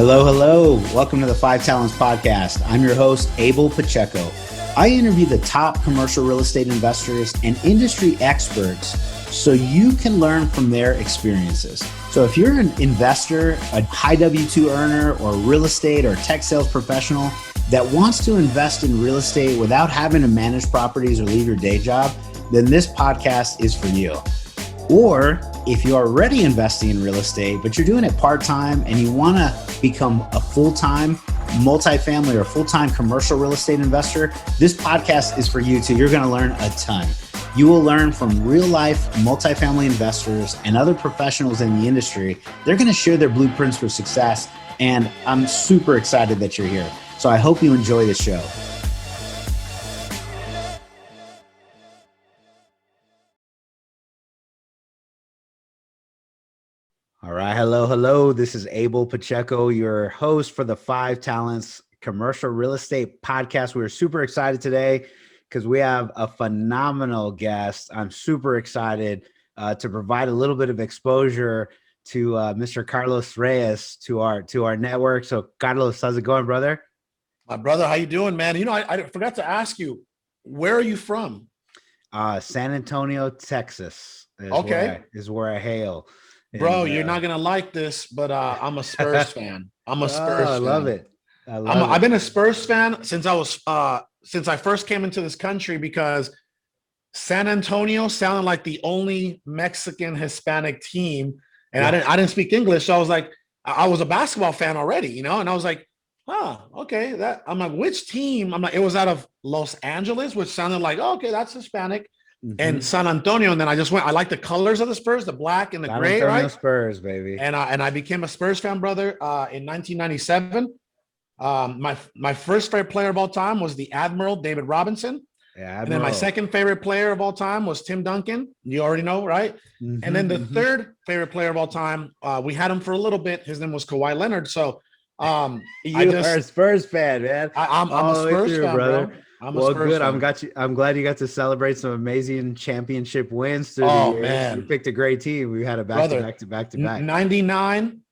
Hello, hello. Welcome to the Five Talents Podcast. I'm your host, Abel Pacheco. I interview the top commercial real estate investors and industry experts so you can learn from their experiences. So if you're an investor, a high W-2 earner, or real estate or tech sales professional that wants to invest in real estate without having to manage properties or leave your day job, then this podcast is for you. Or if you're already investing in real estate, but you're doing it part-time and you want to become a full-time multifamily or full-time commercial real estate investor, this podcast is for you too. You're going to learn a ton. You will learn from real-life multifamily investors and other professionals in the industry. They're going to share their blueprints for success, and I'm super excited that you're here. So I hope you enjoy the show. All right. Hello, hello. This is Abel Pacheco, your host for the Five Talents Commercial Real Estate Podcast. We're super excited today because we have a phenomenal guest. I'm super excited to provide a little bit of exposure to Mr. Carlos Reyes to our network. So, Carlos, how's it going, brother? My brother, how you doing, man? You know, I forgot to ask you, where are you from? San Antonio, Texas is where I hail. Bro, you're not gonna like this, but I'm a Spurs fan. I'm a Spurs fan. I love it. I've been a Spurs fan since I first came into this country, because San Antonio sounded like the only Mexican Hispanic team, and I didn't speak English, so I was like, I was a basketball fan already, you know, and I was like, okay, I'm like, which team? I'm like, it was out of Los Angeles, which sounded like, oh, okay, that's Hispanic. And San Antonio, and then I just went. I like the colors of the Spurs, the black and the gray, Antonio, right? Spurs, baby. And I became a Spurs fan, brother, in 1997. My first favorite player of all time was the Admiral, David Robinson. Yeah, and then my second favorite player of all time was Tim Duncan. You already know, right? And then the third favorite player of all time, we had him for a little bit. His name was Kawhi Leonard. So you are a Spurs fan, man. I'm a Spurs fan, brother. Bro. Well, good. I'm glad you got to celebrate some amazing championship wins through the years. Man. You picked a great team. We had a back-to-back. 99,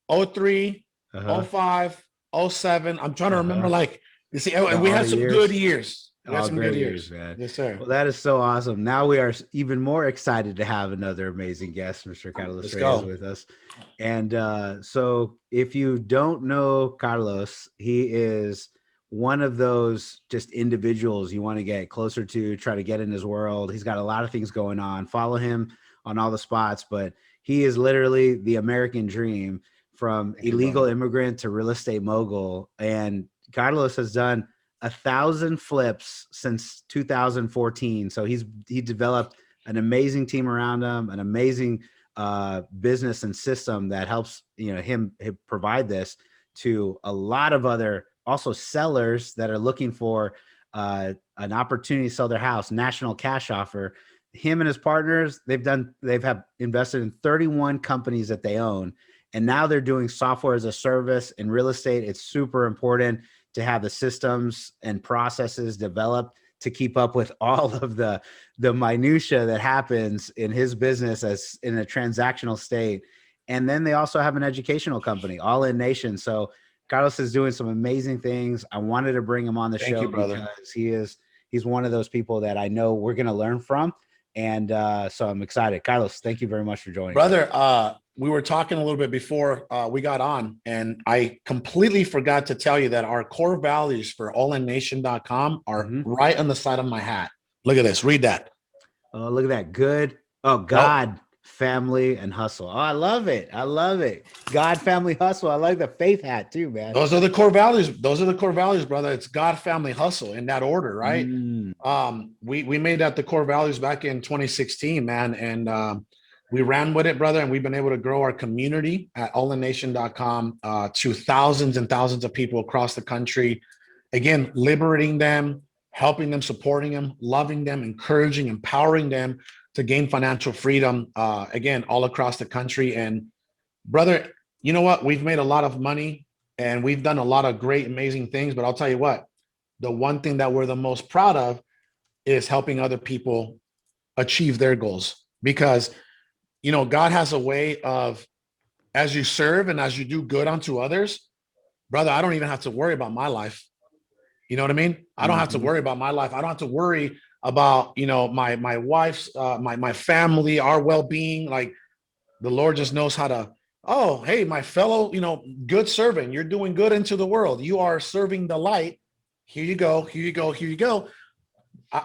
03, 05, 07. I'm trying to remember, like, you see, we had some good years. We had some good years, man. Yes, sir. Well, that is so awesome. Now we are even more excited to have another amazing guest, Mr. Carlos Reyes, with us. And so if you don't know Carlos, he is one of those just individuals you want to get closer to, try to get in his world. He's got a lot of things going on. Follow him on all the spots, but he is literally the American dream, from illegal immigrant to real estate mogul. And Carlos has done 1,000 flips since 2014. So he developed an amazing team around him, an amazing business and system that helps him provide this to a lot of other also sellers that are looking for an opportunity to sell their house, national cash offer. Him and his partners, they've invested in 31 companies that they own, and now they're doing software as a service in real estate. It's super important to have the systems and processes developed to keep up with all of the minutia that happens in his business as in a transactional state. And then they also have an educational company, All In Nation. So Carlos is doing some amazing things. I wanted to bring him on the show because he's one of those people that I know we're going to learn from. And so I'm excited. Carlos, thank you very much for joining. Brother, we were talking a little bit before we got on, and I completely forgot to tell you that our core values for allinnation.com are right on the side of my hat. Look at this. Read that. Oh, look at that. Good. Oh, God, family, and hustle. Oh, I love it. God, family, hustle. I like the faith hat too, man. Those are the core values. Brother. It's God, family, hustle, in that order, right? We made that the core values back in 2016, man. And we ran with it, brother, and we've been able to grow our community at allinnation.com to thousands and thousands of people across the country. Again, liberating them, helping them, supporting them, loving them, encouraging, empowering them to gain financial freedom, again, all across the country. And brother, you know what? We've made a lot of money and we've done a lot of great, amazing things. But I'll tell you what, the one thing that we're the most proud of is helping other people achieve their goals, because God has a way of as you serve and as you do good unto others, brother, I don't even have to worry about my life. You know what I mean? I don't have to worry about my life. I don't have to worry about, my wife's, my family, our well-being. Like, the Lord just knows how to, oh, hey, my fellow, good servant, you're doing good into the world. You are serving the light. Here you go. Here you go. Here you go.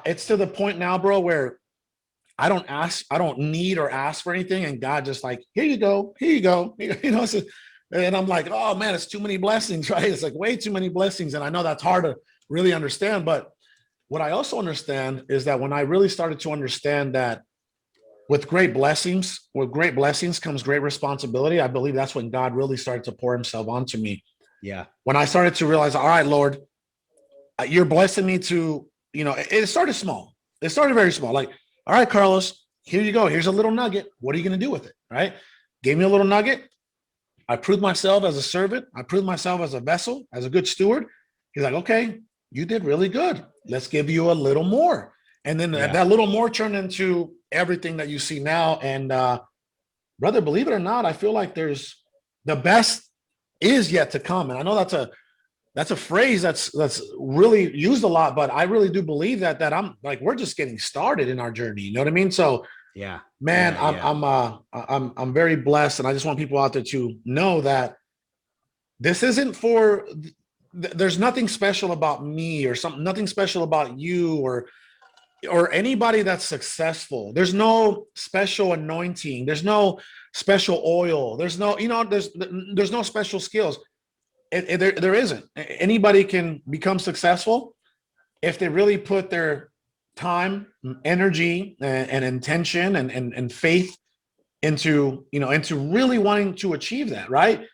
It's to the point now, bro, where I don't need or ask for anything. And God just like, here you go. Here you go. And I'm like, oh man, it's too many blessings, right? It's like way too many blessings. And I know that's hard to really understand. But what I also understand is that when I really started to understand that with great blessings comes great responsibility, I believe that's when God really started to pour himself onto me. Yeah. When I started to realize, all right, Lord, you're blessing me to, it started small. It started very small. Like, all right, Carlos, here you go. Here's a little nugget. What are you going to do with it? Right? Gave me a little nugget. I proved myself as a servant. I proved myself as a vessel, as a good steward. He's like, okay, you did really good. Let's give you a little more. And then that little more turned into everything that you see now. And brother, believe it or not, I feel like there's the best is yet to come. And I know that's a phrase that's really used a lot, but I really do believe that I'm like, we're just getting started in our journey. You know what I mean? So yeah, man, I'm very blessed. And I just want people out there to know that this isn't for, there's nothing special about me or nothing special about you or anybody that's successful. There's no special anointing. There's no special oil. There's no, there's no special skills. There isn't. Anybody can become successful if they really put their time, energy, and intention and faith into really wanting to achieve that, right?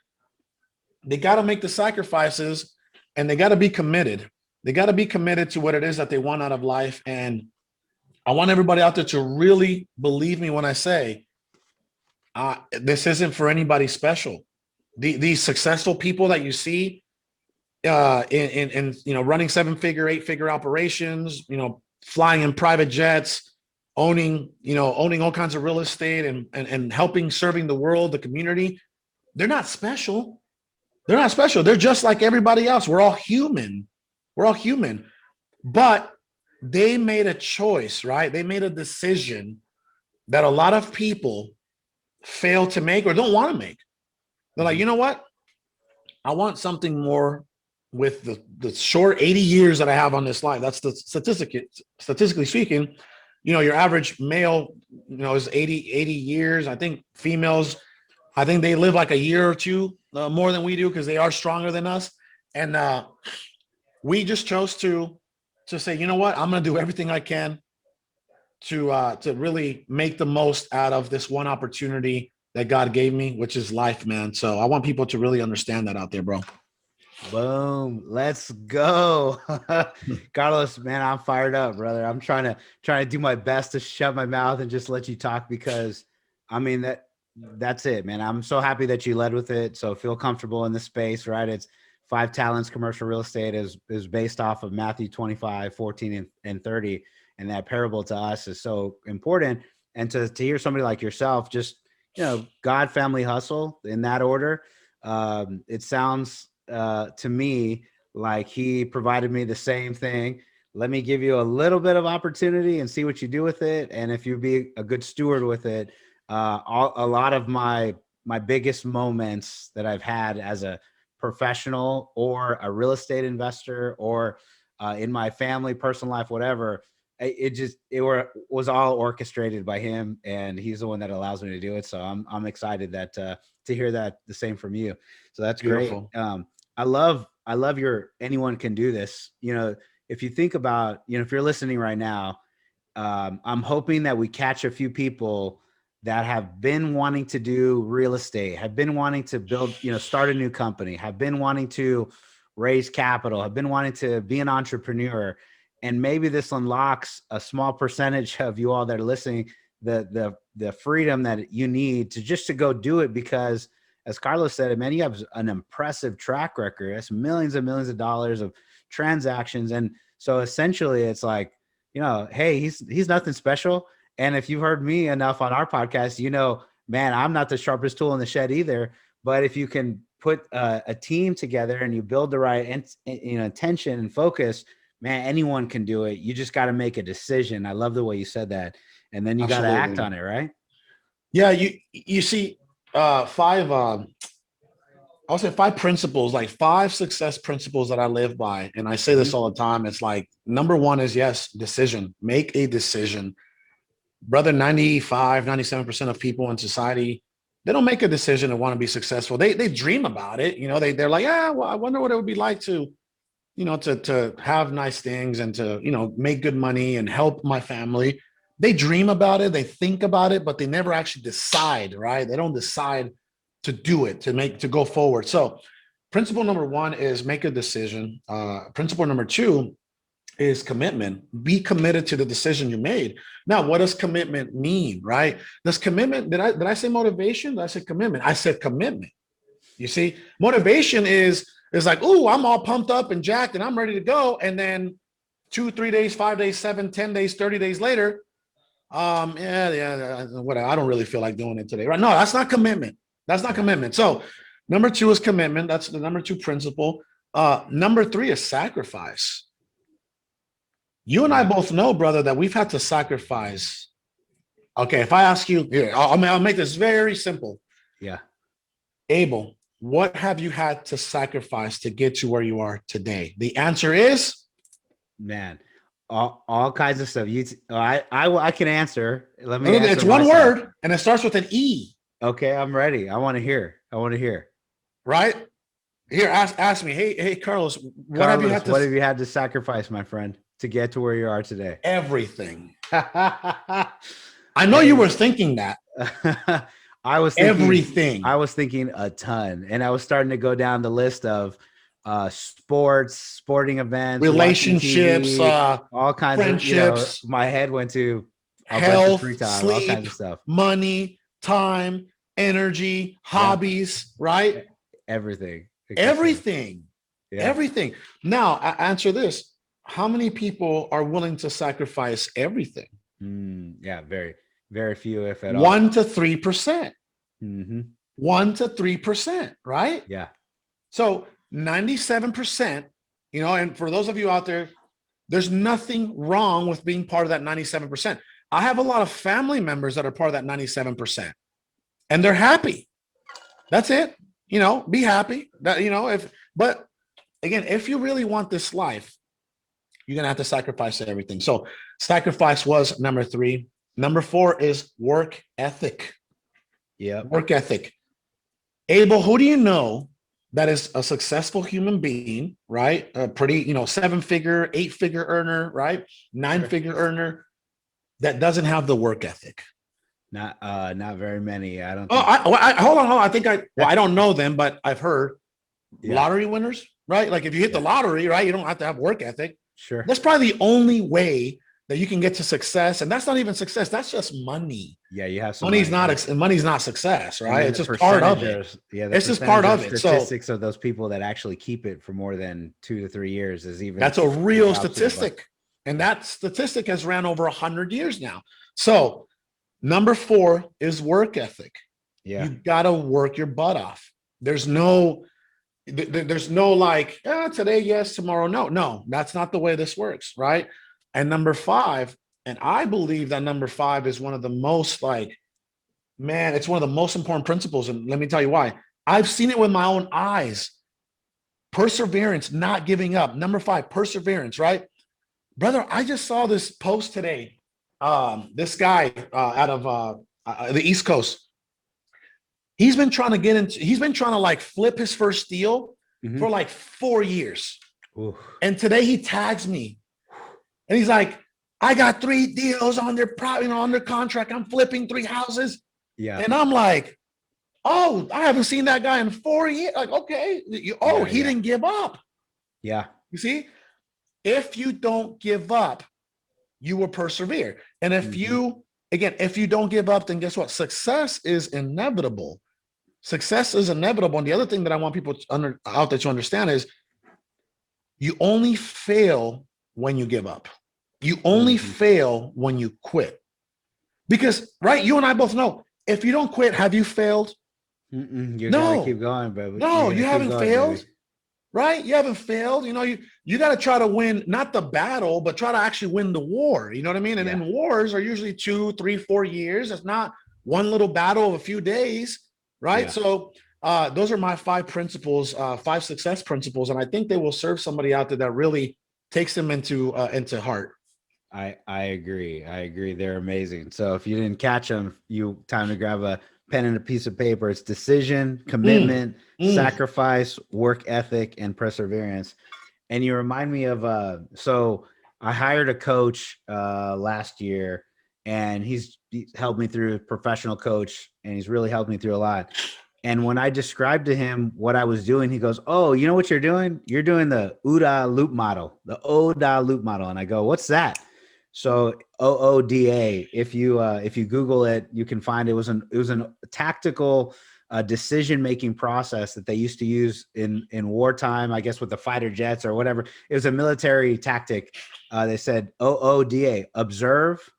They got to make the sacrifices and they got to be committed. They got to be committed to what it is that they want out of life. And I want everybody out there to really believe me when I say this isn't for anybody special. These successful people that you see in running 7-figure, 8-figure operations, flying in private jets, owning all kinds of real estate and helping serving the world, the community, they're not special. They're not special. They're just like everybody else. We're all human. We're all human. But they made a choice, right? They made a decision that a lot of people fail to make or don't want to make. They're like, you know what? I want something more with the short 80 years that I have on this life. That's the statistically speaking, your average male, is 80 years. I think females, I think they live like a year or two more than we do because they are stronger than us. And we just chose to say, you know what? I'm going to do everything I can to really make the most out of this one opportunity that God gave me, which is life, man. So I want people to really understand that out there, bro. Boom. Let's go. Carlos, man, I'm fired up, brother. I'm trying to do my best to shut my mouth and just let you talk because I mean that's it, man. I'm so happy that you led with it. So feel comfortable in this space, right? It's 5 Talents Commercial Real Estate is based off of Matthew 25, 14 and 30. And that parable to us is so important. And to hear somebody like yourself, just, God, family, hustle in that order. It sounds to me like he provided me the same thing. Let me give you a little bit of opportunity and see what you do with it. And if you be a good steward with it, a lot of my biggest moments that I've had as a professional or a real estate investor or in my family, personal life, whatever, it was all orchestrated by him, and he's the one that allows me to do it. So I'm excited that to hear that the same from you. So that's beautiful. Great. I love your anyone can do this. If you think about, if you're listening right now, I'm hoping that we catch a few people that have been wanting to do real estate, have been wanting to build, start a new company, have been wanting to raise capital, have been wanting to be an entrepreneur. And maybe this unlocks a small percentage of you all that are listening, the freedom that you need to go do it. Because as Carlos said, man, you have an impressive track record. That's millions and millions of dollars of transactions. And so essentially it's like, hey, he's nothing special. And if you've heard me enough on our podcast, man, I'm not the sharpest tool in the shed either. But if you can put a team together and you build the right, attention and focus, man, anyone can do it. You just got to make a decision. I love the way you said that. And then you got to act on it, right? Yeah. You see, I'll say 5 principles, like 5 success principles that I live by. And I say this all the time. It's like, number 1 is yes, decision. Make a decision. Brother, 97% of people in society, they don't make a decision to want to be successful. They dream about it. They're like, well, I wonder what it would be like to, to have nice things and to, make good money and help my family. They dream about it. They think about it, but they never actually decide, right? They don't decide to do it, to go forward. So principle number 1 is make a decision. Principle number 2 is commitment. Be committed to the decision you made. Now, what does commitment mean, right? Does commitment, did I say motivation? Did I say commitment? I said commitment. You see, motivation is like, oh, I'm all pumped up and jacked and I'm ready to go. And then 2, 3 days, 5 days, 7, 10 days, 30 days later, whatever. I don't really feel like doing it today, right? No, that's not commitment. That's not commitment. So number 2 is commitment. That's the number 2 principle. Number 3 is sacrifice. You and I both know, brother, that we've had to sacrifice. Okay, if I ask you, here, I'll make this very simple. Yeah. Abel, what have you had to sacrifice to get to where you are today? The answer is? Man, all kinds of stuff. I can answer. Let me answer. It's one word, and it starts with an E. Okay, I'm ready. I want to hear. Right? Here, ask me. Hey, Carlos, what have you had to sacrifice, my friend, to get to where you are today? Everything. I know you were thinking that. I was thinking everything. I was thinking a ton, and I was starting to go down the list of sporting events, relationships, TV, all kinds friendships. Of. My head went to health, free time, sleep, all kinds of stuff, money, time, energy, hobbies, right? Everything. Everything. Yeah. Everything. Now, answer this. How many people are willing to sacrifice everything? Very, very few, if at all. 1 to 3%. 1 to 3%, right? Yeah. So 97%, and for those of you out there, there's nothing wrong with being part of that 97%. I have a lot of family members that are part of that 97%, and they're happy. That's it. Be happy. But again, if you really want this life, you're going to have to sacrifice everything. So sacrifice was number 3. Number 4 is work ethic. Yeah. Work ethic. Abel, who do you know that is a successful human being, right? A pretty, 7-figure, 8-figure earner, right? 9-figure earner that doesn't have the work ethic? Not very many. I don't. Hold on. I don't know them, but I've heard lottery winners, right? Like if you hit the lottery, right, you don't have to have work ethic. Sure. That's probably the only way that you can get to success, and that's not even success. That's just money. Yeah, you have some money's not success, right? It's just part of it. Yeah, it's just part of it. Statistics of those people that actually keep it for more than 2 to 3 years is even. That's a real statistic, and that statistic has ran over 100 years now. So, number 4 is work ethic. Yeah, you gotta work your butt off. There's no like today yes, tomorrow no. That's not the way this works, right? And number 5, and I believe that number 5 is one of the most it's one of the most important principles. And let me tell you why. I've seen it with my own eyes. Perseverance, not giving up. Number 5, perseverance, right? Brother, I just saw this post today. This guy out of the East Coast, he's been trying to flip his first deal for 4 years. Ooh. And today he tags me. And he's like, I got 3 deals under contract. I'm flipping 3 houses. Yeah. And I'm like, oh, I haven't seen that guy in 4 years. Like, okay. He didn't give up. Yeah. You see, if you don't give up, you will persevere. And if you don't give up, then guess what? Success is inevitable. Success is inevitable. And the other thing that I want people out there to understand is you only fail when you give up. You only fail when you quit. Because, right, you and I both know If you don't quit, have you failed? You gotta keep going, baby. No, you haven't failed. Baby. Right? You haven't failed. You know, you got to try to win, not the battle, but try to actually win the war. You know what I mean? And then wars are usually 2, 3, 4 years. It's not one little battle of a few days, right? So those are my 5 principles, 5 success principles. And I think they will serve somebody out there that really takes them into heart. I agree. I agree. They're amazing. So if you didn't catch them, time to grab a pen and a piece of paper. It's decision, commitment, sacrifice, work ethic, and perseverance. And you remind me of so I hired a coach last year, and he's helped me through, professional coach, and he's really helped me through a lot. And when I described to him what I was doing, he goes, "Oh, you know what you're doing? You're doing the OODA loop model, the OODA loop model." And I go, "What's that?" So OODA, if you Google it, you can find it was an tactical decision-making process that they used to use in wartime, I guess with the fighter jets or whatever. It was a military tactic. They said OODA: observe,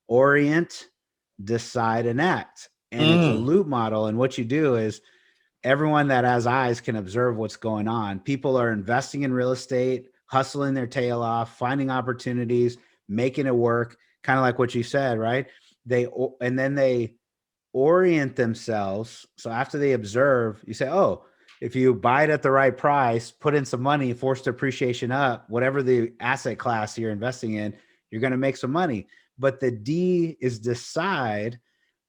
orient, decide, and act. And it's a loop model. And what you do is everyone that has eyes can observe what's going on. People are investing in real estate, hustling their tail off, finding opportunities, making it work, kind of like what you said, right? And then they orient themselves. So after they observe, you say, oh, if you buy it at the right price, put in some money, force depreciation up, whatever the asset class you're investing in, you're going to make some money. But the D is decide.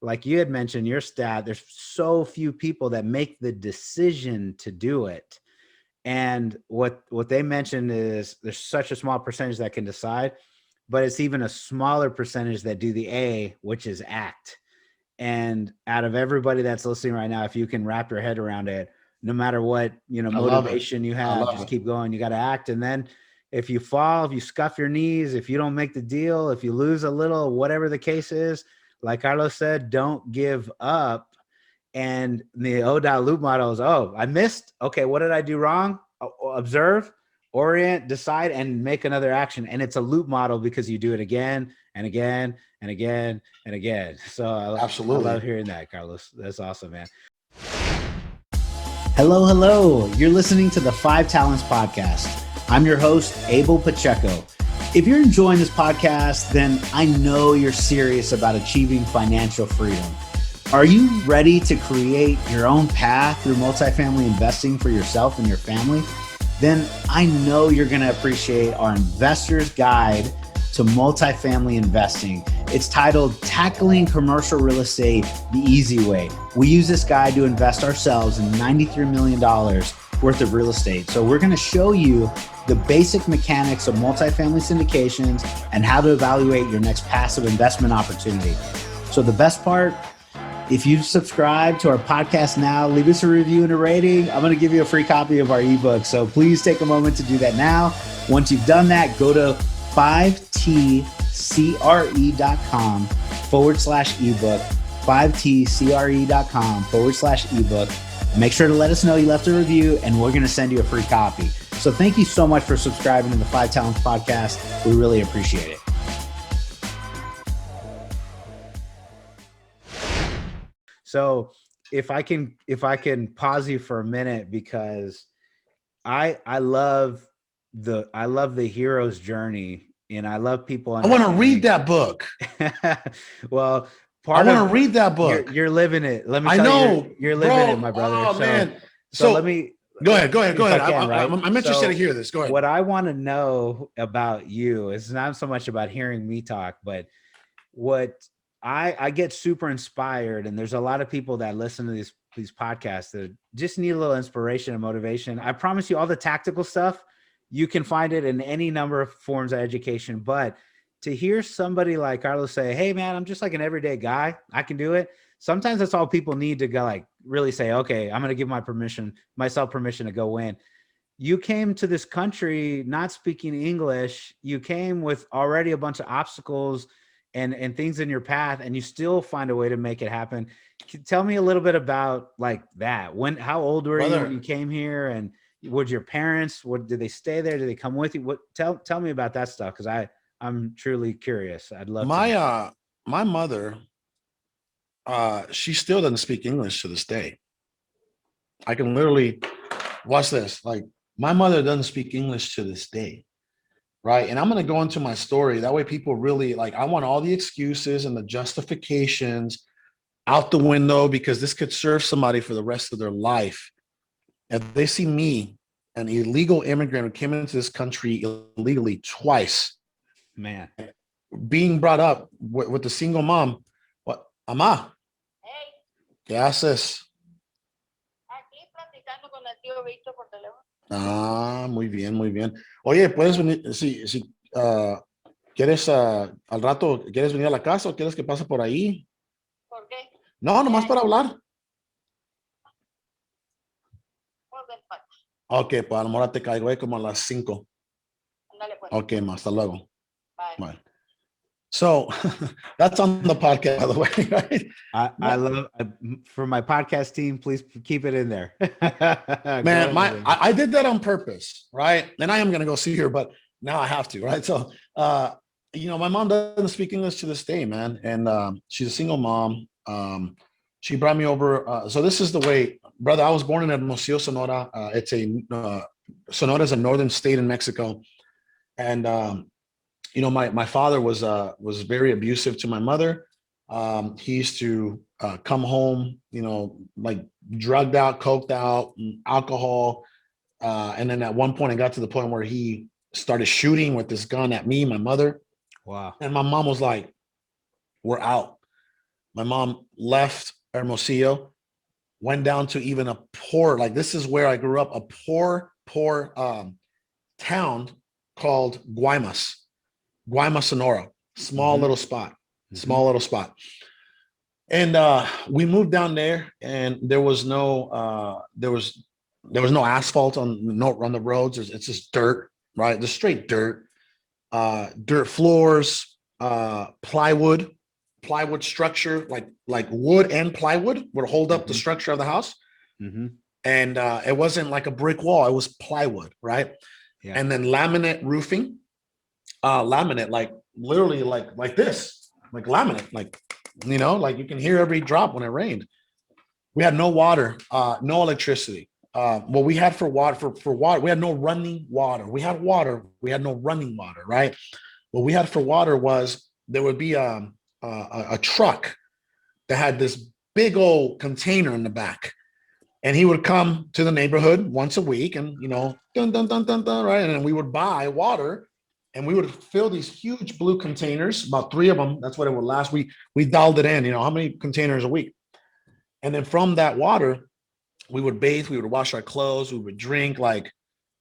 Like you had mentioned, your stat, there's so few people that make the decision to do it. And what they mentioned is there's such a small percentage that can decide, but it's even a smaller percentage that do the A, which is act. And out of everybody that's listening right now, if you can wrap your head around it, no matter what, motivation you have, just keep going. You got to act. And then if you fall, if you scuff your knees, if you don't make the deal, if you lose a little, whatever the case is, like Carlos said, don't give up. And the ODA loop model is, oh, I missed. Okay, what did I do wrong? Observe, orient, decide, and make another action. And it's a loop model because you do it again and again and again and again. So absolutely, I love hearing that, Carlos. That's awesome, man. Hello. You're listening to the 5 Talents Podcast. I'm your host, Abel Pacheco. If you're enjoying this podcast, then I know you're serious about achieving financial freedom. Are you ready to create your own path through multifamily investing for yourself and your family? Then I know you're going to appreciate our Investor's Guide to Multifamily Investing. It's titled Tackling Commercial Real Estate the Easy Way. We use this guide to invest ourselves in $93 million worth of real estate. So we're going to show you the basic mechanics of multifamily syndications and how to evaluate your next passive investment opportunity. So the best part, if you subscribe to our podcast now, leave us a review and a rating. I'm going to give you a free copy of our ebook. So please take a moment to do that now. Once you've done that, go to 5tcre.com/ebook, 5tcre.com/ebook. Make sure to let us know you left a review and we're going to send you a free copy. So thank you so much for subscribing to the 5 Talents Podcast. We really appreciate it. So if I can pause you for a minute, because I love the hero's journey, and I love people. I want to read that book. Well, I want to read that book. You're living it. Let me tell you, you're living it, my brother. Oh, man. So let me go ahead. I'm interested to hear this. Go ahead. What I want to know about you is not so much about hearing me talk, but what I get super inspired, and there's a lot of people that listen to these podcasts that just need a little inspiration and motivation. I promise you, all the tactical stuff, you can find it in any number of forms of education. But to hear somebody like Carlos say, hey, man, I'm just like an everyday guy, I can do it. Sometimes that's all people need to go, like, really say, okay, I'm going to give myself permission to go in. You came to this country not speaking English. You came with already a bunch of obstacles and things in your path, and you still find a way to make it happen. Tell me a little bit about like that. How old were you when you came here, and would your parents, did they stay there? Did they come with you? Tell me about that stuff, because I'm truly curious. I'd love my mother she still doesn't speak English to this day. I can literally watch this. Like, my mother doesn't speak English to this day. Right. And I'm going to go into my story. That way people really like, I want all the excuses and the justifications out the window, because this could serve somebody for the rest of their life. If they see me, an illegal immigrant who came into this country illegally twice, man, being brought up with the single mom, what, Ama? Hey. ¿Qué haces? Aquí platicando con el tío Víctor por teléfono. Ah, muy bien, muy bien. Oye, puedes venir, si quieres al rato, ¿quieres venir a la casa o quieres que pase por ahí? ¿Por qué? No, nomás para hablar. Ok, pues a lo mejor te caigo ahí como a las 5. Pues. Ok, hasta luego. Bye. Bye. So that's on the podcast, by the way, right? I love, for my podcast team, please keep it in there. Man, I did that on purpose, right? And I am going to go see her, but now I have to, right? So, my mom doesn't speak English to this day, man. And she's a single mom. She brought me over. So this is the way, brother, I was born in Hermosillo, Sonora. Sonora is a northern state in Mexico. And, my father was very abusive to my mother. He used to come home, like drugged out, coked out, alcohol. And then at one point, I got to the point where he started shooting with this gun at me, my mother. Wow. And my mom was like, we're out. My mom left Hermosillo, went down to even a poor, like this is where I grew up, a poor town called Guaymas, Sonora, small little spot. And we moved down there, and there was no asphalt on the roads. It's just dirt, right? Just straight dirt, dirt floors, plywood structure, like wood and plywood would hold up the structure of the house. And it wasn't like a brick wall, it was plywood, right? Yeah. And then laminate roofing, laminate, like literally like this, like laminate, like you can hear every drop when it rained. We had no water, no electricity. What we had for water, for water, we had no running water. We had water, we had no running water, right? What we had for water was, there would be a truck that had this big old container in the back, and he would come to the neighborhood once a week, and dun, dun, dun, dun, dun, right? And then we would buy water, and we would fill these huge blue containers, about 3 of them. That's what it would last. We dialed it in, how many containers a week. And then from that water, we would bathe, we would wash our clothes, we would drink, like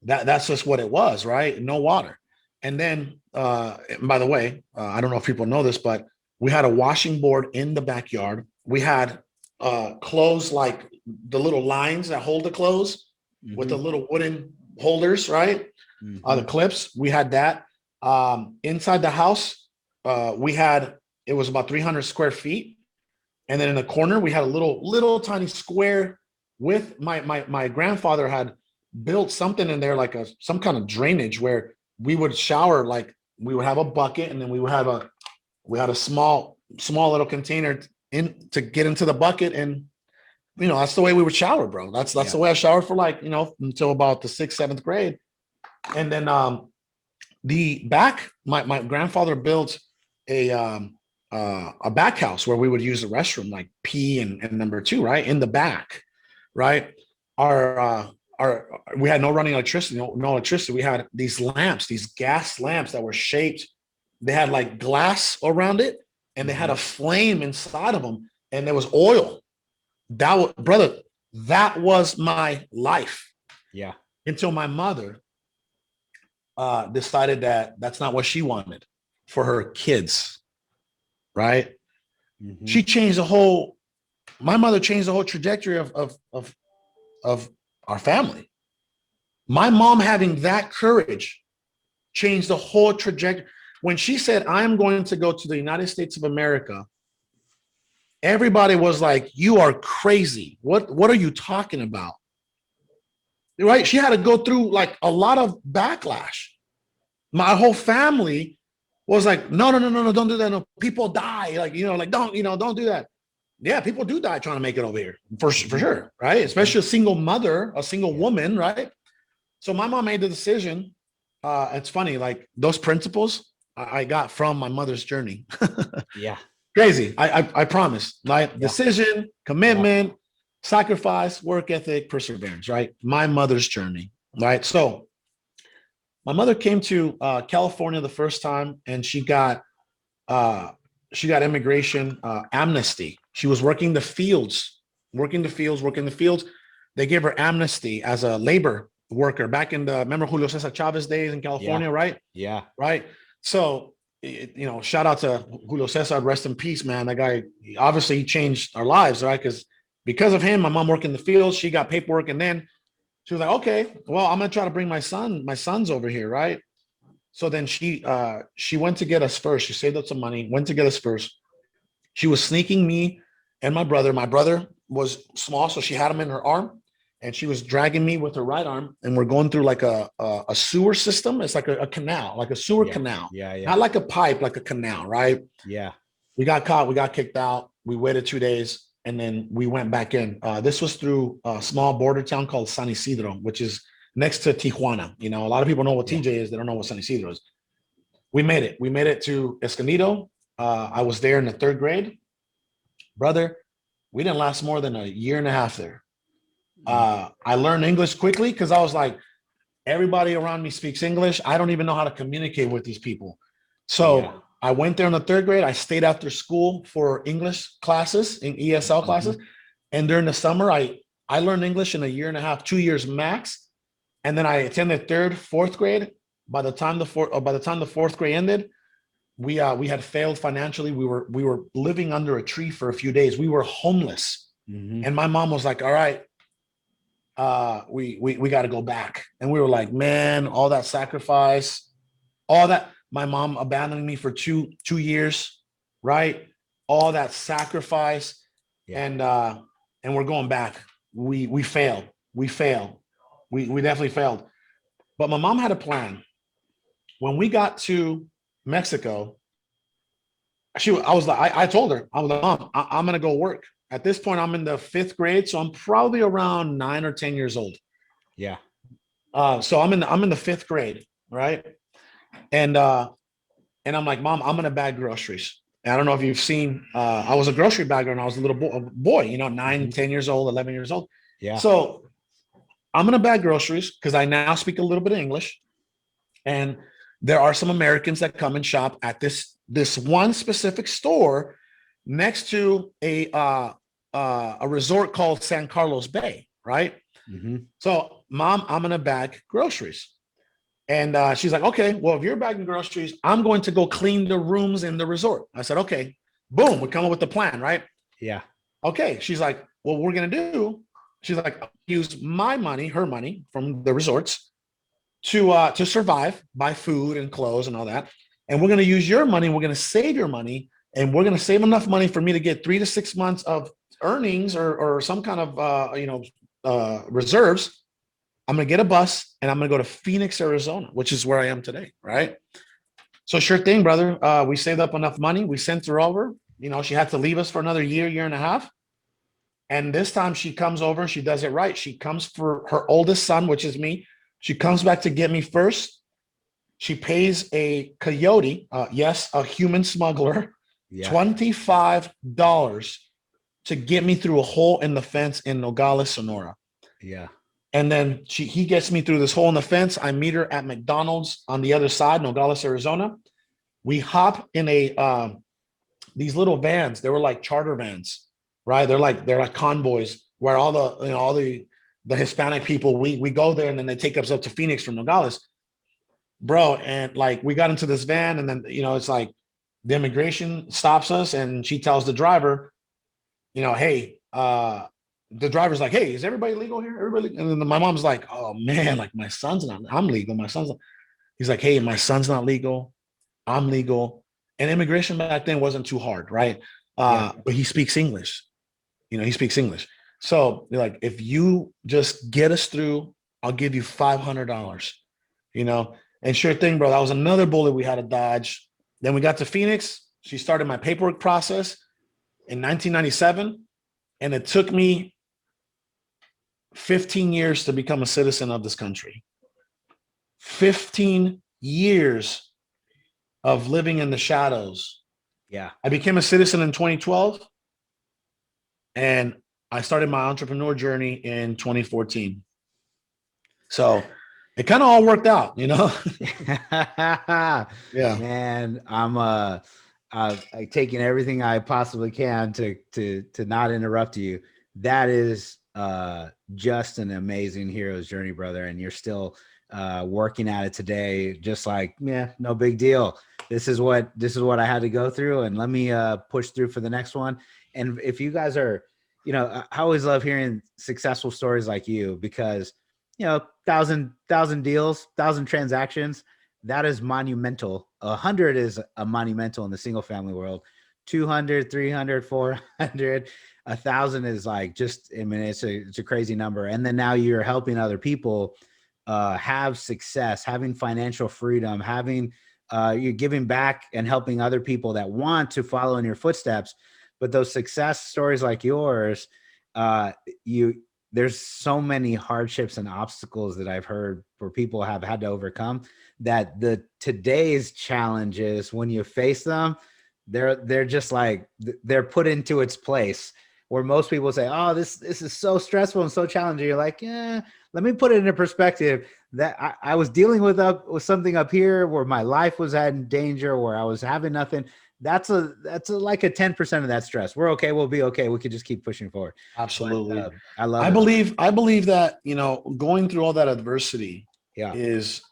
that. That's just what it was, right? No water. And then, by the way, I don't know if people know this, but we had a washing board in the backyard. We had clothes, like the little lines that hold the clothes with the little wooden holders, right? The clips, we had that. Inside the house, it was about 300 square feet. And then in the corner, we had a little tiny square with my grandfather had built something in there, like some kind of drainage, where we would shower. Like, we would have a bucket, and then we had a small little container to get into the bucket. And, that's the way we would shower, bro. That's the way I showered for until about the 6th, 7th grade. And then, the back, my grandfather built a back house where we would use the restroom, like pee and number 2, right? In the back, right? We had no running electricity, no electricity. We had these lamps, these gas lamps that were shaped. They had like glass around it, and they had a flame inside of them, and there was oil. Brother, that was my life. Yeah. Until my mother decided that that's not what she wanted for her kids, right? She changed my mother changed the whole trajectory of our family. My mom having that courage changed the whole trajectory. When she said, I'm going to go to the United States of America, everybody was like, you are crazy. What are you talking about? Right? She had to go through like a lot of backlash. My whole family was like, no, don't do that. No, people die. Like, don't do that. yeah, people do die trying to make it over here for sure, right? Especially a single mother, a single woman, right? So my mom made the decision. It's funny, like those principles I got from my mother's journey. Yeah. Crazy. I promise. Like decision, commitment, sacrifice, work ethic, perseverance, right? My mother's journey, right? So my mother came to California the first time, and she got immigration amnesty. She was working the fields. They gave her amnesty as a labor worker back in the, remember Julio Cesar Chavez days in California, right? Yeah. Right. So, shout out to Julio Cesar, rest in peace, man. That guy, obviously he changed our lives, right? Because of him, my mom worked in the fields, she got paperwork, and then she was like, okay, well, I'm gonna try to bring my sons over here, right? So then she went to get us first. She saved up some money, went to get us first. She was sneaking me and my brother. My brother was small, so she had him in her arm, and she was dragging me with her right arm. And we're going through like a sewer system. It's like a canal, like a sewer canal. Yeah. Not like a pipe, like a canal, right? Yeah. We got caught. We got kicked out. We waited 2 days, and then we went back in. This was through a small border town called San Isidro, which is next to Tijuana. A lot of people know what TJ is. They don't know what San Isidro is. We made it. We made it to Escondido. I was there in the 3rd grade. Brother, we didn't last more than a year and a half there. I learned English quickly because I was like, everybody around me speaks English. I don't even know how to communicate with these people. So I went there in the 3rd grade. I stayed after school for English classes, in ESL classes. And during the summer, I learned English in a year and a half, 2 years max. And then I attended 3rd, 4th grade. By the time the 4th grade ended, we had failed financially. We were living under a tree for a few days. We were homeless. And my mom was like, all right, we got to go back. And we were like, man, all that sacrifice, all that, my mom abandoning me for two years, right? All that sacrifice. And we're going back. We failed. We definitely failed. But my mom had a plan. When we got to Mexico, I told her, I was like, Mom, I'm going to go work. At this point, I'm in the 5th grade, so I'm probably around 9 or 10 years old. Yeah. So I'm in the 5th grade, right? And I'm like, Mom, I'm going to bag groceries. And I don't know if you've seen, I was a grocery bagger when I was a little boy, 9, 10 years old, 11 years old. Yeah. So I'm going to bag groceries because I now speak a little bit of English. And there are some Americans that come and shop at this one specific store next to a resort called San Carlos Bay, right? So, Mom, I'm going to bag groceries. And she's like, okay, well, if you're bagging groceries, I'm going to go clean the rooms in the resort. I said, okay, boom, we come up with the plan, right? Yeah. Okay. She's like, what we're going to do, she's like, use my money, her money from the resorts to survive, buy food and clothes and all that. And we're going to use your money. We're going to save your money, and we're going to save enough money for me to get 3 to 6 months of earnings or some kind of reserves. I'm going to get a bus and I'm going to go to Phoenix, Arizona, which is where I am today. Right. So sure thing, brother. We saved up enough money. We sent her over. She had to leave us for another year and a half. And this time she comes over. She does it right. She comes for her oldest son, which is me. She comes back to get me first. She pays a coyote, yes, a human smuggler, $25 to get me through a hole in the fence in Nogales, Sonora. Yeah. And then he gets me through this hole in the fence. I meet her at McDonald's on the other side, Nogales, Arizona. We hop in these little vans. They were like charter vans, right? They're like convoys where all the Hispanic people, we go there, and then they take us up to Phoenix from Nogales, bro. And like, we got into this van, and then, it's like the immigration stops us, and she tells the driver, hey, the driver's like, hey, is everybody legal here? Everybody? And then my mom's like, oh man, like my son's not, I'm legal. My son's not. He's like, hey, my son's not legal. I'm legal. And immigration back then wasn't too hard, right? But he speaks English. He speaks English. So they're like, if you just get us through, I'll give you $500, and sure thing, bro. That was another bullet we had to dodge. Then we got to Phoenix. She started my paperwork process. in 1997, and it took me 15 years to become a citizen of this country. 15 years of living in the shadows. Yeah. I became a citizen in 2012, and I started my entrepreneur journey in 2014. So it kind of all worked out, you know? Yeah. Man, I'm taking everything I possibly can to not interrupt you. That is just an amazing hero's journey, brother. And you're still working at it today, just like, yeah, no big deal. This is what I had to go through, and let me push through for the next one. And if you guys are, you know, I always love hearing successful stories like you, because, you know, 1,000 deals, 1,000 transactions, that is monumental. 100 is a monumental in the single family world. 200, 300, 400, 1,000 is like, just, I mean, it's a crazy number. And then now you're helping other people have success, having financial freedom, having you're giving back and helping other people that want to follow in your footsteps. But those success stories like yours, there's so many hardships and obstacles that I've heard where people have had to overcome, that today's challenges, when you face them, they're just like, they're put into its place, where most people say, oh, this is so stressful and so challenging. You're like, yeah, let me put it into perspective, that I was dealing with something up here where my life was in danger, where I was having nothing. That's like a 10% of that stress. We're okay. We'll be okay. We could just keep pushing forward. Absolutely. But, I love it. I believe that, you know, going through all that adversity, it's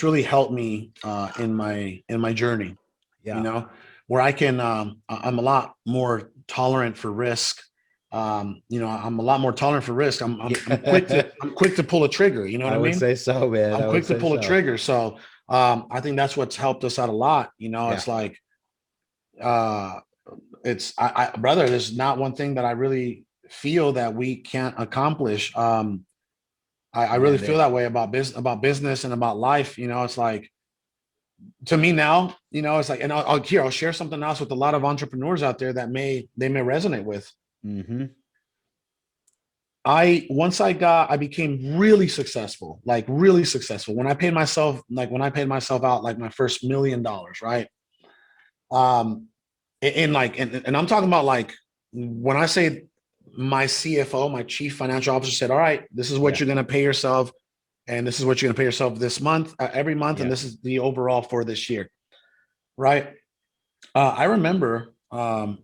really helped me in my journey. You know, where I can, I'm a lot more tolerant for risk. You know, I'm a lot more tolerant for risk. I'm quick to pull a trigger. You know what I mean? I would say so, man. I'm quick to pull a trigger. So I think that's what's helped us out a lot. You know, it's like, brother, there's not one thing that I really feel that we can't accomplish. I really feel that way about business and about life. You know, it's like, to me now, you know, it's like, and I'll share something else with a lot of entrepreneurs out there that may resonate with. Mm-hmm. I became really successful, like really successful. When I paid myself out, like my first $1 million, right? And I'm talking about, like, when I say my CFO, my chief financial officer, said, all right, this is what you're going to pay yourself. And this is what you're going to pay yourself this month, every month. And this is the overall for this year. Right. I remember, I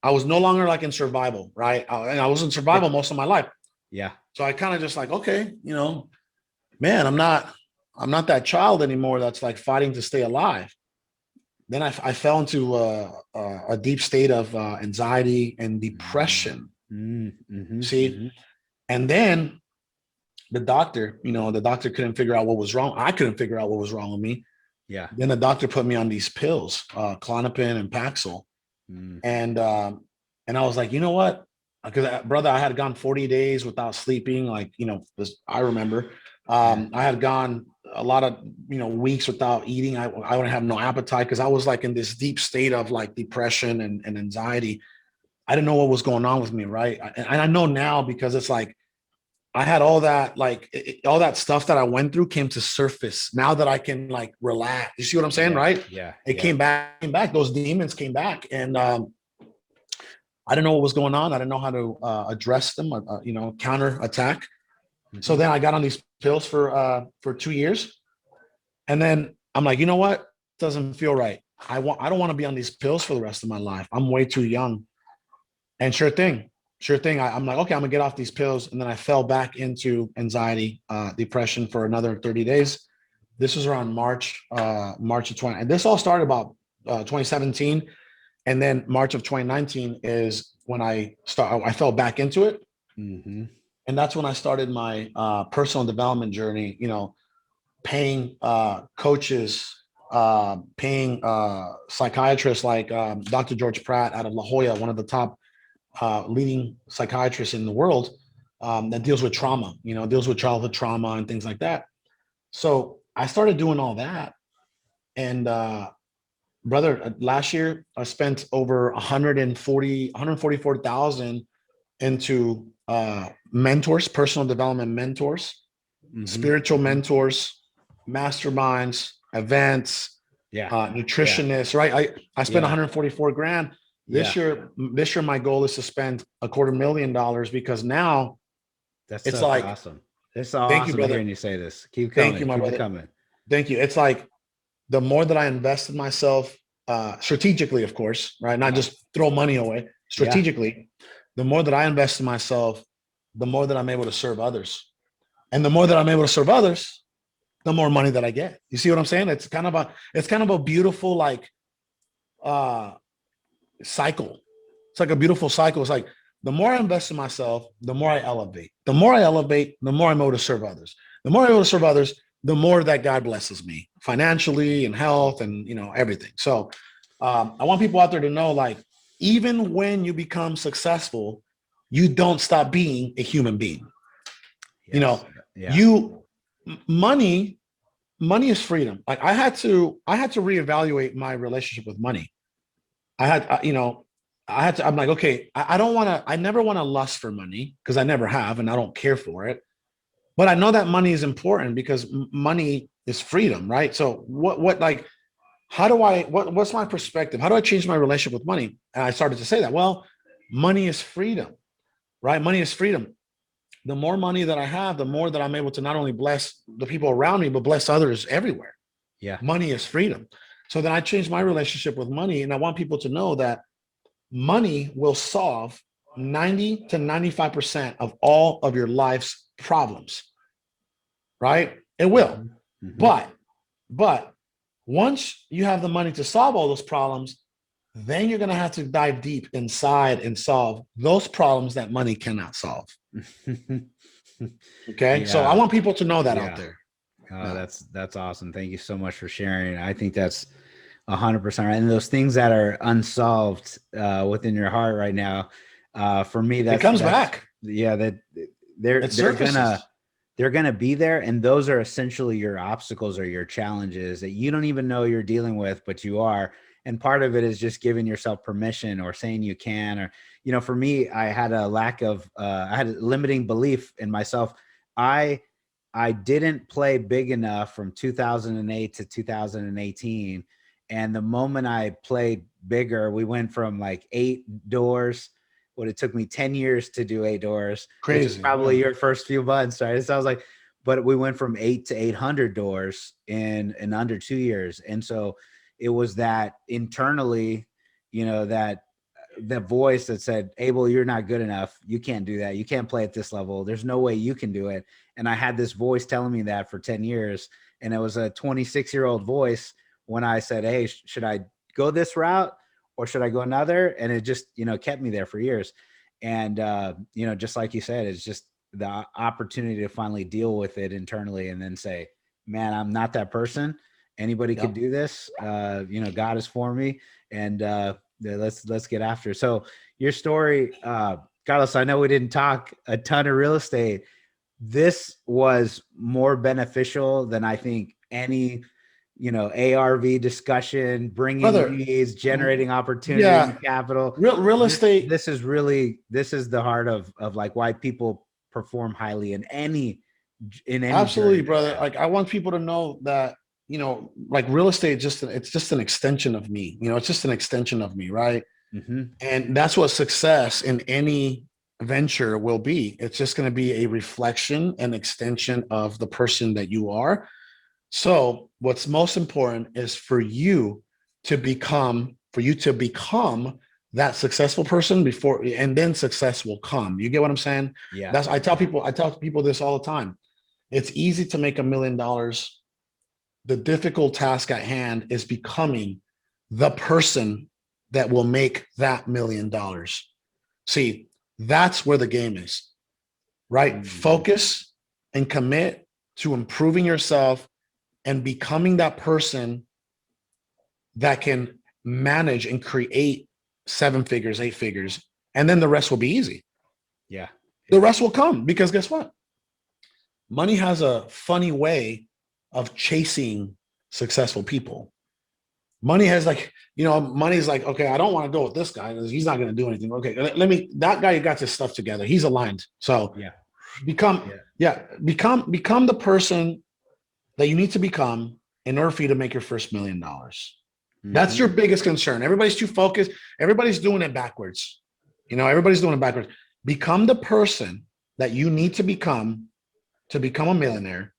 was no longer like in survival. Right. And I was in survival most of my life. Yeah. So I kind of just like, okay, you know, man, I'm not that child anymore that's like fighting to stay alive. Then I fell into a deep state of anxiety and depression. Mm-hmm. See, mm-hmm. And then the doctor couldn't figure out what was wrong. I couldn't figure out what was wrong with me. Yeah. Then the doctor put me on these pills, Klonopin and Paxil. And I was like, you know what? Because, brother, I had gone 40 days without sleeping. Like, you know, I remember I had gone a lot of, you know, weeks without eating. I wouldn't have no appetite, because I was like in this deep state of like depression and anxiety. I didn't know what was going on with me. Right. And I know now, because it's like, I had all that, like all that stuff that I went through came to surface now that I can like relax. You see what I'm saying? Right. Yeah. It came back. Those demons came back. And I didn't know what was going on. I didn't know how to address them, you know, counter attack. Mm-hmm. So then I got on these pills for 2 years. And then I'm like, you know what? It doesn't feel right. I don't want to be on these pills for the rest of my life. I'm way too young. And sure thing. I'm like, okay, I'm gonna get off these pills. And then I fell back into anxiety, depression for another 30 days. This was around March of 20. And this all started about 2017. And then March of 2019 is when I fell back into it. Mm-hmm. And that's when I started my personal development journey, you know, paying coaches, paying psychiatrists like Dr. George Pratt out of La Jolla, one of the top leading psychiatrists in the world, that deals with trauma, you know, deals with childhood trauma and things like that. So I started doing all that. And brother, last year I spent over 144,000 into mentors, personal development mentors, spiritual mentors, masterminds, events, nutritionists, right? I spent 144 grand. This year, my goal is to spend $250,000 because now that's it's so like awesome. It's so thank you, awesome brother. hearing you say this. Keep coming. Thank you, my Keep brother. it coming. Thank you. It's like the more that I invest in myself, strategically, of course, right? Not just throw money away. Strategically, the more that I invest in myself, the more that I'm able to serve others. And the more that I'm able to serve others, the more money that I get. You see what I'm saying? It's kind of a beautiful like cycle. It's like a beautiful cycle. It's like the more I invest in myself, the more I elevate. The more I elevate, the more I'm able to serve others. The more I'm able to serve others, the more that God blesses me financially and health and everything. So I want people out there to know, like, even when you become successful, you don't stop being a human being. Money is freedom. Like I had to reevaluate my relationship with money. I'm like, okay, I never want to lust for money because I never have, and I don't care for it. But I know that money is important because money is freedom, right? So what's my perspective? How do I change my relationship with money? And I started to say that, well, money is freedom, right? Money is freedom. The more money that I have, the more that I'm able to not only bless the people around me, but bless others everywhere. Yeah. Money is freedom. So then I changed my relationship with money. And I want people to know that money will solve 90 to 95% of all of your life's problems, right? It will. But once you have the money to solve all those problems, then you're going to have to dive deep inside and solve those problems that money cannot solve. Okay. So I want people to know that out there. That's awesome. Thank you so much for sharing. I think that's 100% right. And those things that are unsolved within your heart right now, for me, it comes back. Yeah, that they're gonna be there, and those are essentially your obstacles or your challenges that you don't even know you're dealing with, but you are. And part of it is just giving yourself permission or saying you can, or for me, I had a lack of I had a limiting belief in myself. I didn't play big enough from 2008 to 2018. And the moment I played bigger, we went from like 8 doors. What it took me 10 years to do 8 doors. Crazy. Which is probably your first few months, right? So I was like, but we went from 8 to 800 doors in under 2 years. And so it was that internally, that the voice that said, Abel, you're not good enough. You can't do that. You can't play at this level. There's no way you can do it. And I had this voice telling me that for 10 years. And it was a 26-year-old voice when I said, hey, should I go this route or should I go another? And it just, kept me there for years. And, just like you said, it's just the opportunity to finally deal with it internally and then say, man, I'm not that person. Anybody could do this. God is for me. And let's get after it. So your story, Carlos, I know we didn't talk a ton of real estate. This was more beneficial than I think any ARV discussion, bringing leads, generating opportunity, capital. Real estate. This is the heart of like why people perform highly in any absolutely, brother. Like I want people to know that, like real estate, it's just an extension of me. It's just an extension of me, right? And that's what success in any venture will be. It's just going to be a reflection and extension of the person that you are. So what's most important is for you to become that successful person before, and then success will come. You get what I'm saying? Yeah. I tell people this all the time. It's easy to make $1 million. The difficult task at hand is becoming the person that will make that $1 million. See, that's where the game is, right? Focus and commit to improving yourself and becoming that person that can manage and create 7 figures, 8 figures, and then the rest will be easy. Yeah. The rest will come because guess what? Money has a funny way of chasing successful people. Money has like, money's like, okay, I don't want to go with this guy because he's not going to do anything. Okay, that guy got his stuff together. He's aligned. So become the person that you need to become in order for you to make your first $1 million. That's your biggest concern. Everybody's too focused. Everybody's doing it backwards. Everybody's doing it backwards. Become the person that you need to become a millionaire.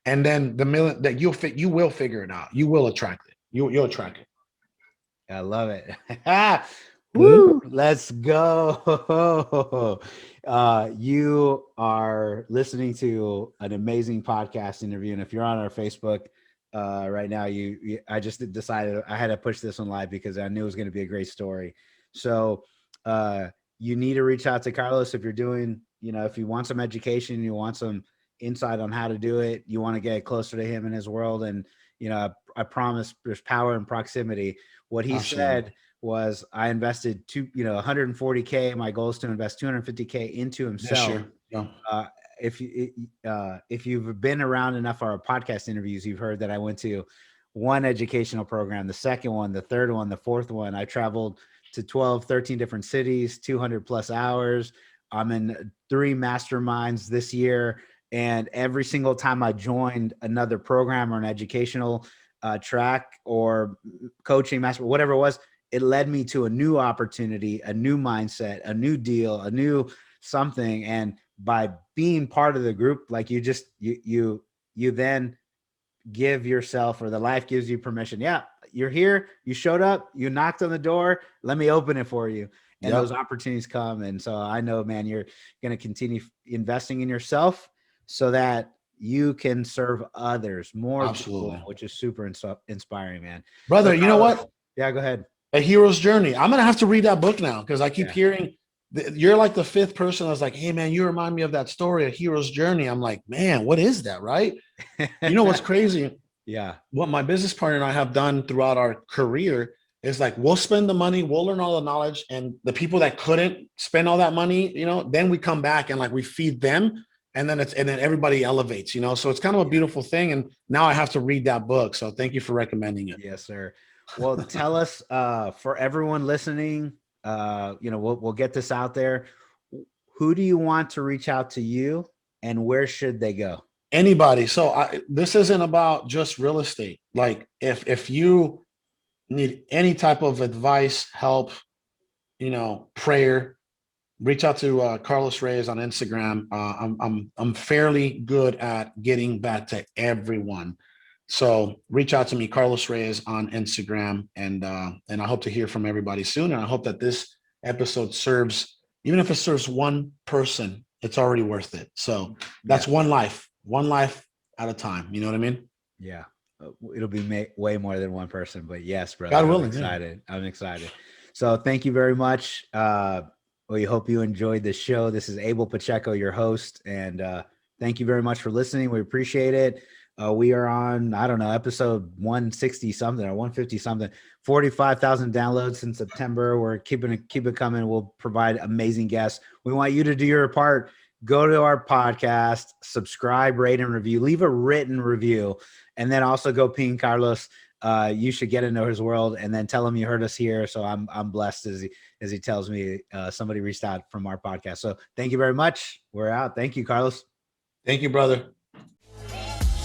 And then the million that you will figure it out. You will attract it. You'll attract it. I love it. Woo! Let's go. You are listening to an amazing podcast interview. And if you're on our Facebook right now, I just decided I had to push this one live because I knew it was going to be a great story. So you need to reach out to Carlos if you're doing, if you want some education, you want some insight on how to do it, you want to get closer to him in his world. And, I promise there's power in proximity. What he said was I invested $140K. My goal is to invest $250K into himself. If you've been around enough of our podcast interviews, you've heard that I went to one educational program, the second one, the third one, the fourth one. I traveled to 12, 13 different cities, 200 plus hours. I'm in 3 masterminds this year. And every single time I joined another program or an educational track or coaching master, whatever it was, it led me to a new opportunity, a new mindset, a new deal, a new something. And by being part of the group, like you then give yourself, or the life gives you permission. Yeah, you're here, you showed up, you knocked on the door, let me open it for you. And those opportunities come. And so I know, man, you're going to continue investing in yourself so that you can serve others more people, which is super inspiring, man. Brother, you know what? Yeah, go ahead. A Hero's Journey. I'm going to have to read that book now because I keep hearing you're like the 5th person I was like, hey, man, you remind me of that story, A Hero's Journey. I'm like, man, what is that, right? You know what's crazy? Yeah. What my business partner and I have done throughout our career is like, we'll spend the money, we'll learn all the knowledge, and the people that couldn't spend all that money, then we come back and like we feed them. And then everybody elevates, so it's kind of a beautiful thing. And now I have to read that book. So thank you for recommending it. Yes, sir. Well, tell us, for everyone listening, we'll get this out there. Who do you want to reach out to you, and where should they go? Anybody. So this isn't about just real estate. Like if you need any type of advice, help, prayer, reach out to Carlos Reyes on Instagram. I'm fairly good at getting back to everyone. So reach out to me, Carlos Reyes on Instagram. And I hope to hear from everybody soon. And I hope that this episode serves, even if it serves one person, it's already worth it. So that's one life at a time. You know what I mean? Yeah. It'll be way more than one person, but yes, brother. God willing. I'm excited. So thank you very much. We hope you enjoyed the show. This is Abel Pacheco, your host. And thank you very much for listening. We appreciate it. We are on, episode 160 something or 150 something, 45,000 downloads in September. We're keeping it coming. We'll provide amazing guests. We want you to do your part. Go to our podcast, subscribe, rate, and review. Leave a written review. And then also go ping Carlos. You should get into his world, and then tell him you heard us here. So I'm blessed as he tells me somebody reached out from our podcast. So thank you very much. We're out. Thank you, Carlos. Thank you, brother.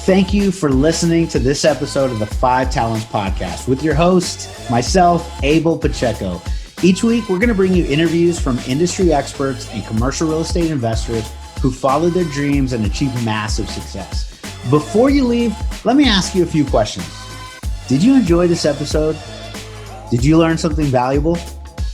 Thank you for listening to this episode of the 5 Talents Podcast with your host, myself, Abel Pacheco. Each week, we're going to bring you interviews from industry experts and commercial real estate investors who followed their dreams and achieved massive success. Before you leave, let me ask you a few questions. Did you enjoy this episode? Did you learn something valuable?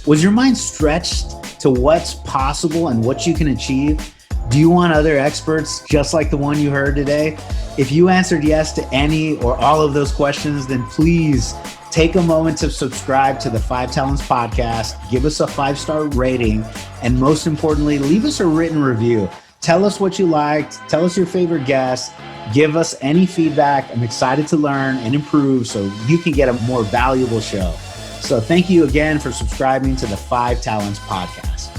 Was your mind stretched to what's possible and what you can achieve? Do you want other experts just like the one you heard today? If you answered yes to any or all of those questions, then please take a moment to subscribe to the 5 Talents Podcast, give us a 5-star rating, and most importantly, leave us a written review. Tell us what you liked. Tell us your favorite guest. Give us any feedback. I'm excited to learn and improve so you can get a more valuable show. So thank you again for subscribing to the 5 Talents Podcast.